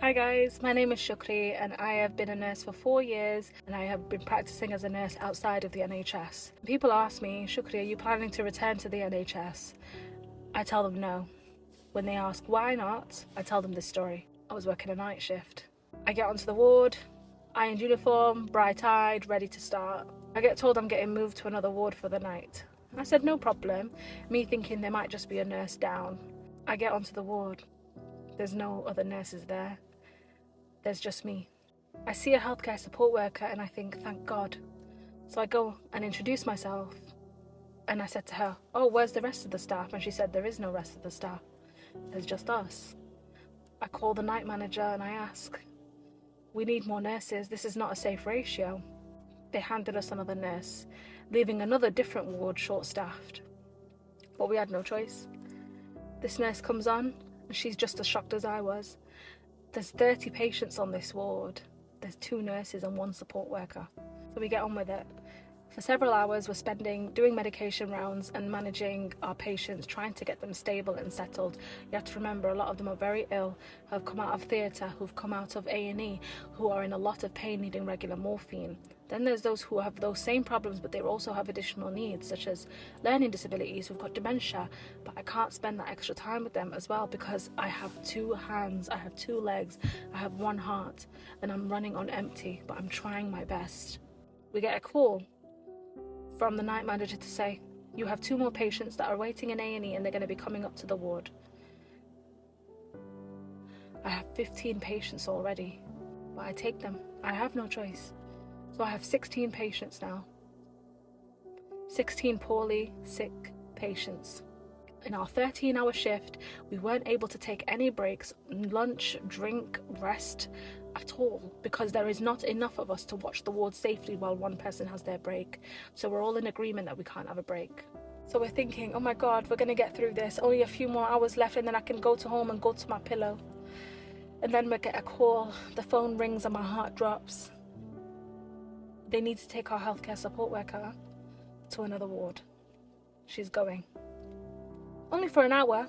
Hi guys, my name is Shukri and I have been a nurse for 4 years and I have been practicing as a nurse outside of the NHS. People ask me, Shukri, are you planning to return to the NHS? I tell them no. When they ask why not, I tell them this story. I was working a night shift. I get onto the ward, ironed uniform, bright-eyed, ready to start. I get told I'm getting moved to another ward for the night. I said no problem, me thinking there might just be a nurse down. I get onto the ward. There's no other nurses there. There's just me. I see a healthcare support worker and I think, thank God. So I go and introduce myself and I said to her, oh, where's the rest of the staff? And she said, there is no rest of the staff. There's just us. I call the night manager and I ask, we need more nurses. This is not a safe ratio. They handed us another nurse, leaving another different ward short-staffed. But we had no choice. This nurse comes on and she's just as shocked as I was. There's 30 patients on this ward. There's 2 nurses and 1 support worker. So we get on with it. For several hours, we're spending doing medication rounds and managing our patients, trying to get them stable and settled. You have to remember, a lot of them are very ill, who have come out of theatre, who've come out of A&E, who are in a lot of pain needing regular morphine. Then there's those who have those same problems, but they also have additional needs, such as learning disabilities, who've got dementia. But I can't spend that extra time with them as well because I have 2 hands, I have 2 legs, I have 1 heart, and I'm running on empty, but I'm trying my best. We get a call from the night manager to say, you have 2 more patients that are waiting in A&E and they're going to be coming up to the ward. I have 15 patients already, but I take them. I have no choice. So I have 16 patients now. 16 poorly sick patients. In our 13-hour shift, we weren't able to take any breaks, lunch, drink, rest at all, because there is not enough of us to watch the ward safely while one person has their break. So we're all in agreement that we can't have a break. So we're thinking, oh my God, we're going to get through this. Only a few more hours left and then I can go to home and go to my pillow. And then we get a call. The phone rings and my heart drops. They need to take our healthcare support worker to another ward. She's going. Only for an hour.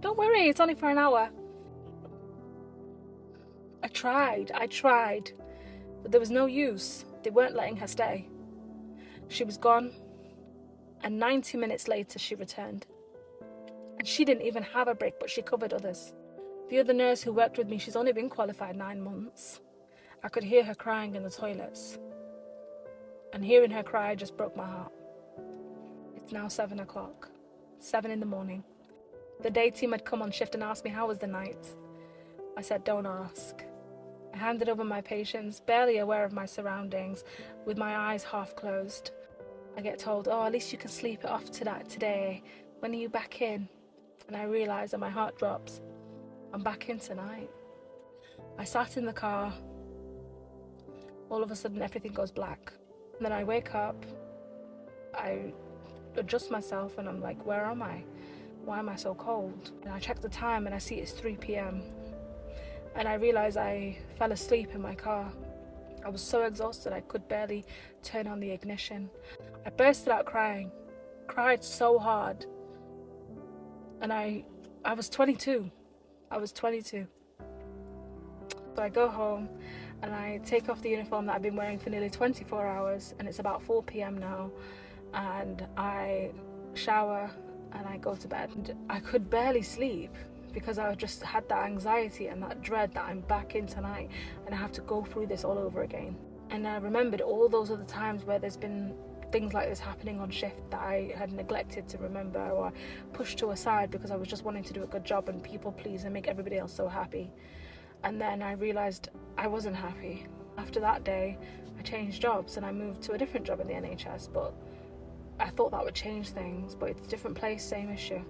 Don't worry, it's only for an hour. I tried, but there was no use. They weren't letting her stay. She was gone, and 90 minutes later she returned. And she didn't even have a break, but she covered others. The other nurse who worked with me, she's only been qualified 9 months. I could hear her crying in the toilets. And hearing her cry just broke my heart. It's now 7 o'clock, 7 in the morning. The day team had come on shift and asked me how was the night. I said, don't ask. I handed over my patients, barely aware of my surroundings, with my eyes half closed. I get told, oh, at least you can sleep it off today. When are you back in? And I realise, and my heart drops, I'm back in tonight. I sat in the car. All of a sudden, everything goes black. And then I wake up, I adjust myself and I'm like, where am I? Why am I so cold? And I check the time and I see it's 3 p.m. And I realize I fell asleep in my car. I was so exhausted I could barely turn on the ignition. I bursted out crying, cried so hard. And I was 22. So I go home and I take off the uniform that I've been wearing for nearly 24 hours and it's about 4 p.m. now, and I shower and I go to bed. And I could barely sleep because I just had that anxiety and that dread that I'm back in tonight and I have to go through this all over again. And I remembered all those other times where there's been things like this happening on shift that I had neglected to remember or pushed to a side because I was just wanting to do a good job and people please and make everybody else so happy. And then I realised I wasn't happy. After that day, I changed jobs and I moved to a different job in the NHS, but I thought that would change things, but it's a different place, same issue.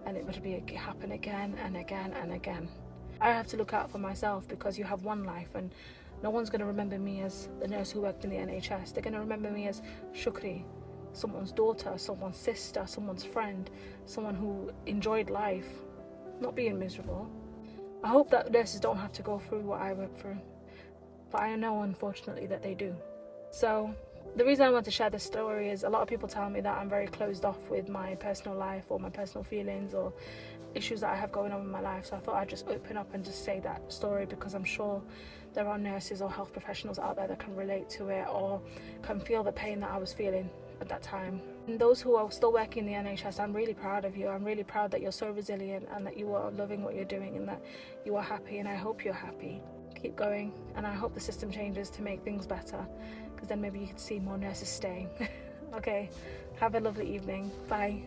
And it would happen again and again and again. I have to look out for myself because you have one life and no one's going to remember me as the nurse who worked in the NHS. They're going to remember me as Shukri, someone's daughter, someone's sister, someone's friend, someone who enjoyed life, not being miserable. I hope that nurses don't have to go through what I went through, but I know unfortunately that they do. So The reason I want to share this story is a lot of people tell me that I'm very closed off with my personal life or my personal feelings or issues that I have going on in my life. So I thought I'd just open up and just say that story, because I'm sure there are nurses or health professionals out there that can relate to it or can feel the pain that I was feeling at that time. And those who are still working in the NHS, I'm really proud of you. I'm really proud that you're so resilient and that you are loving what you're doing and that you are happy, and I hope you're happy. Keep going, and I hope the system changes to make things better, because then maybe you could see more nurses staying. Okay, have a lovely evening. Bye.